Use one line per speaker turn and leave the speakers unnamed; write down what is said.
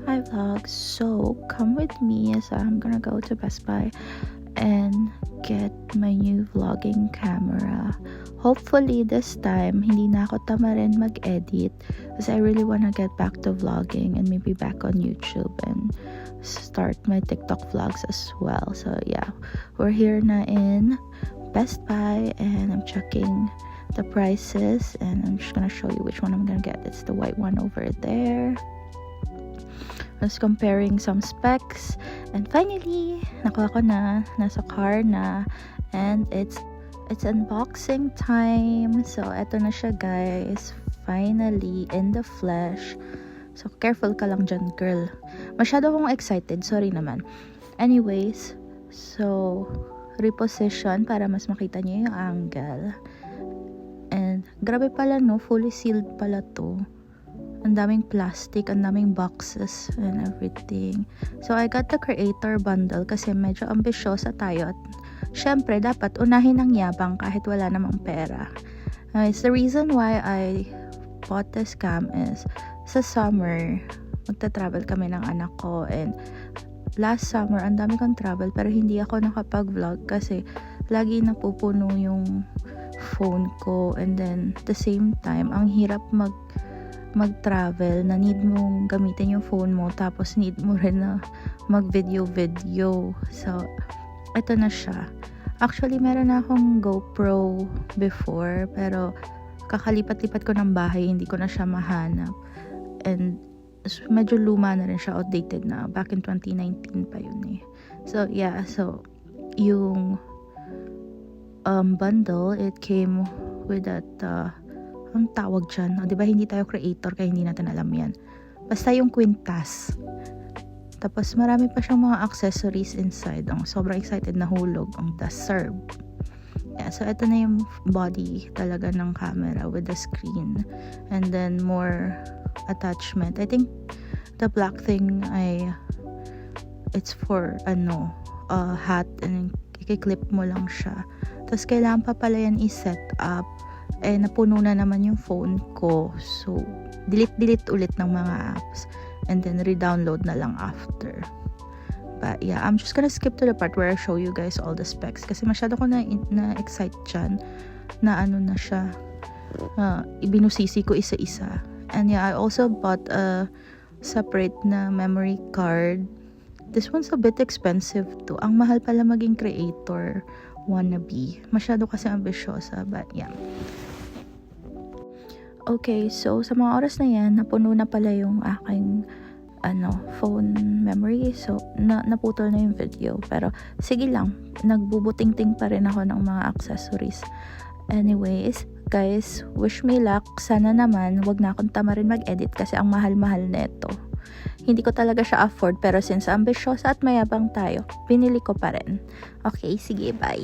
Hi vlog, so come with me as I'm gonna go to Best Buy and get my new vlogging camera. Hopefully this time hindi na ako tamarin mag-edit because I really wanna get back to vlogging and maybe back on YouTube and start my TikTok vlogs as well. So yeah, we're here na in Best Buy and I'm checking the prices and I'm just gonna show you which one I'm gonna get. It's the white one over there. I was comparing some specs and finally nakuha ko na, nasa car na, and it's unboxing time. So eto na siya guys, finally in the flesh. So careful ka lang dyan girl, masyado akong excited, sorry naman. Anyways, so reposition para mas makita niyo yung angle. And grabe pala no, fully sealed pala to. Ang daming plastic, ang daming boxes and everything. So I got the creator bundle kasi medyo ambisyosa tayo at syempre dapat unahin ang yabang kahit wala namang pera. It's the reason why I bought this cam is sa summer magta-travel kami ng anak ko, and last summer ang dami kong travel pero hindi ako nakapag-vlog kasi lagi napupuno yung phone ko, and then at the same time ang hirap mag-travel na need mong gamitin yung phone mo tapos need mo rin na mag-video. So ito na siya. Actually meron na akong GoPro before pero kakalipat-lipat ko ng bahay, hindi ko na siya mahanap, and medyo luma na rin siya, outdated na, back in 2019 pa yun eh. So yeah, so yung bundle, it came with that ang tawag dyan, di ba hindi tayo creator kaya hindi natin alam yan, basta yung quintas, tapos marami pa siyang mga accessories inside. Ang sobrang excited na hulog ang serve. Yeah, so ito na yung body talaga ng camera with the screen, and then more attachment. I think the black thing it's for hat, and i-clip mo lang siya. Tapos kailangan pa pala yan i-set up. Napuno na naman yung phone ko, so delete ulit ng mga apps and then re-download na lang after. But yeah, I'm just gonna skip to the part where I show you guys all the specs kasi masyado ko na-excite dyan na na siya, ibinusisi ko isa-isa. And yeah, I also bought a separate na memory card. This one's a bit expensive too. Ang mahal pala maging creator wannabe, masyado kasi ambisyosa, but yeah. Okay, so sa mga oras na yan, napuno na pala yung aking phone memory. So naputol na yung video, pero sige lang, nagbubuting-ting pa rin ako ng mga accessories. Anyways guys, wish me luck. Sana naman wag na akong tamarin mag-edit kasi ang mahal-mahal neto. Hindi ko talaga siya afford, pero since ambisyosa at mayabang tayo, pinili ko pa rin. Okay, sige, bye.